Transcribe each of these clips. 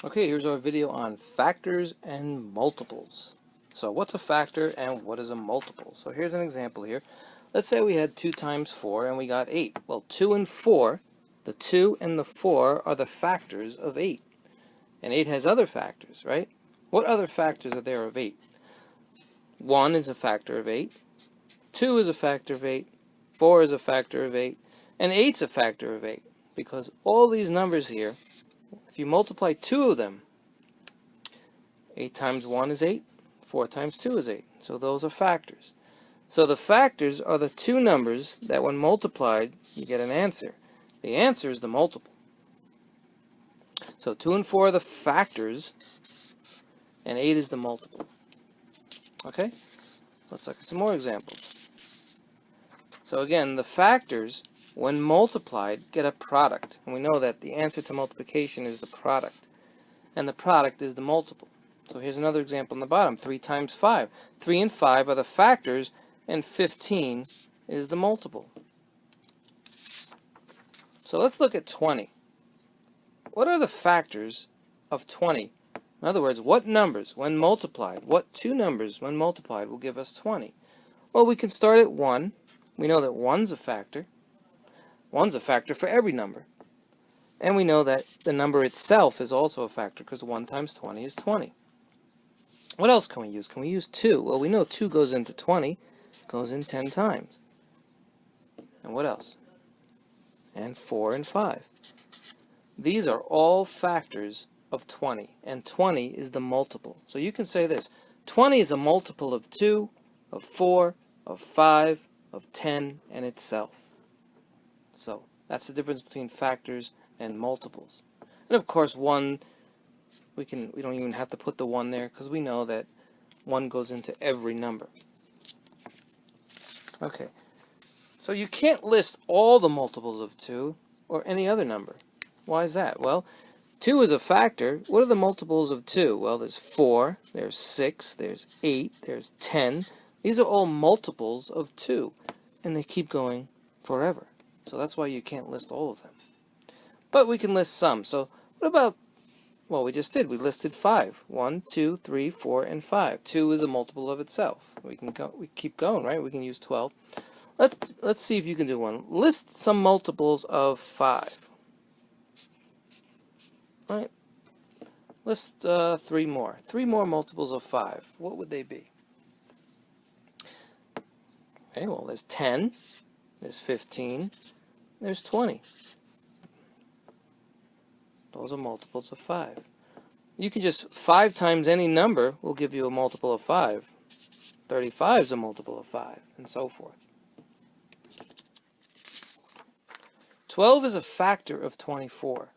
Okay, here's our video on factors and multiples. So what's a factor and what is a multiple? So here's an example here. Let's say we had 2 times 4 and we got 8. Well, 2 and 4, the 2 and the 4 are the factors of 8. And 8 has other factors, right? What other factors are there of 8? 1 is a factor of 8. 2 is a factor of 8. 4 is a factor of 8. And 8's a factor of 8. Because all these numbers here, if you multiply 2 of them, 8 times 1 is 8. 4 times 2 is 8. So those are factors. So the factors are the two numbers that when multiplied, you get an answer. The answer is the multiple. So 2 and 4 are the factors, and 8 is the multiple. Okay? Let's look at some more examples. So again, the factors, when multiplied, get a product. And we know that the answer to multiplication is the product. And the product is the multiple. So here's another example on the bottom. 3 times 5. 3 and 5 are the factors, and 15 is the multiple. So let's look at 20. What are the factors of 20? In other words, what numbers, when multiplied, what two numbers, when multiplied, will give us 20? Well, we can start at 1. We know that 1's a factor. 1's a factor for every number. And we know that the number itself is also a factor because 1 times 20 is 20. What else can we use? Can we use 2? Well, we know 2 goes into 20, goes in 10 times. And what else? And 4 and 5. These are all factors of 20, and 20 is the multiple. So you can say this: 20 is a multiple of 2, of 4, of 5, of 10, and itself. So that's the difference between factors and multiples. And of course, 1, we don't even have to put the 1 there because we know that 1 goes into every number. Okay, so you can't list all the multiples of 2 or any other number. Why is that? Well, 2 is a factor. What are the multiples of 2? Well, there's 4, there's 6, there's 8, there's 10. These are all multiples of 2, and they keep going forever. So that's why you can't list all of them. But we can list some. So what about, well, we just did. We listed 5. 1, 2, 3, 4, and 5. 2 is a multiple of itself. We keep going, right? We can use 12. Let's see if you can do one. List some multiples of 5. Right? List 3 more. 3 more multiples of 5. What would they be? Okay, well, there's 10. There's 15. There's 20. Those are multiples of 5. You can just 5 times any number will give you a multiple of 5. 35 is a multiple of 5, and so forth. 12 is a factor of 24,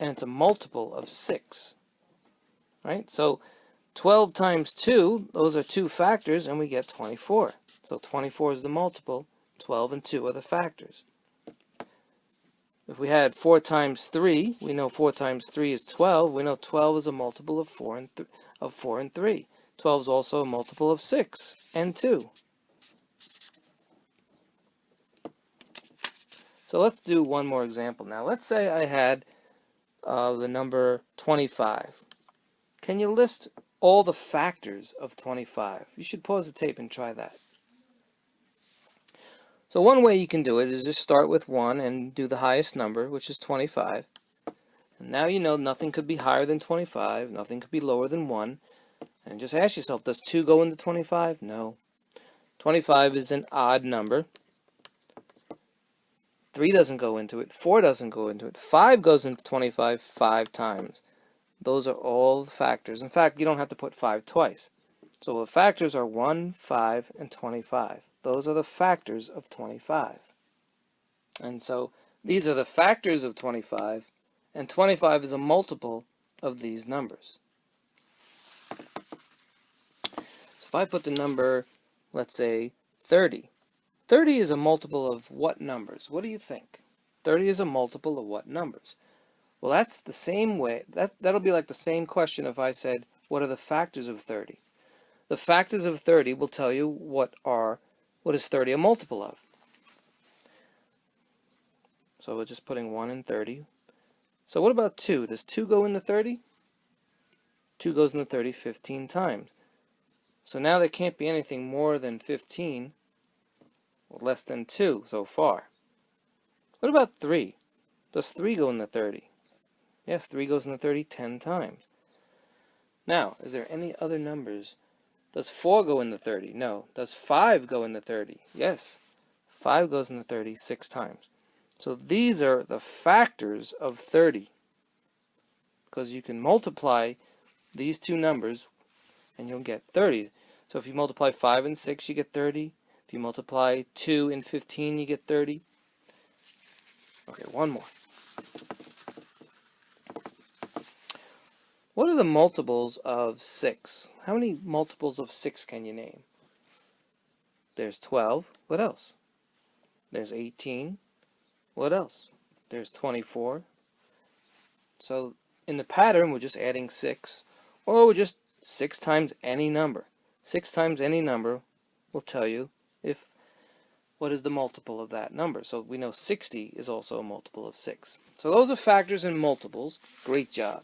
and it's a multiple of 6. Right? So 12 times 2, those are 2 factors, and we get 24. So 24 is the multiple. 12 and 2 are the factors. If we had 4 times 3, we know 4 times 3 is 12. We know 12 is a multiple of 4 and 3. 12 is also a multiple of 6 and 2. So let's do one more example now. Let's say I had the number 25. Can you list all the factors of 25? You should pause the tape and try that. So one way you can do it is just start with 1 and do the highest number, which is 25. And now you know nothing could be higher than 25, nothing could be lower than 1. And just ask yourself, does 2 go into 25? No. 25 is an odd number. 3 doesn't go into it, 4 doesn't go into it, 5 goes into 25 5 times. Those are all the factors. In fact, you don't have to put 5 twice. So the factors are 1, 5, and 25. Those are the factors of 25. And so these are the factors of 25, and 25 is a multiple of these numbers. So if I put the number, let's say 30. 30 is a multiple of what numbers? What do you think? 30 is a multiple of what numbers? Well, that's the same way. That'll be like the same question if I said, what are the factors of 30? The factors of 30 will tell you what is 30 a multiple of. So we're just putting 1 and 30. So what about 2? Does 2 go into 30? 2 goes in the 30 15 times. So now there can't be anything more than 15, or less than 2 so far. What about 3? Does 3 go in the 30? Yes, 3 goes in the 30 10 times. Now, is there any other numbers? Does 4 go in the 30? No. Does 5 go in the 30? Yes. 5 goes in the 30 6 times. So these are the factors of 30. Because you can multiply these two numbers and you'll get 30. So if you multiply 5 and 6, you get 30. If you multiply 2 and 15, you get 30. Okay, one more. What are the multiples of 6? How many multiples of 6 can you name? There's 12. What else? There's 18. What else? There's 24. So in the pattern, we're just adding 6. Or we're just 6 times any number. 6 times any number will tell you what is the multiple of that number. So we know 60 is also a multiple of 6. So those are factors and multiples. Great job.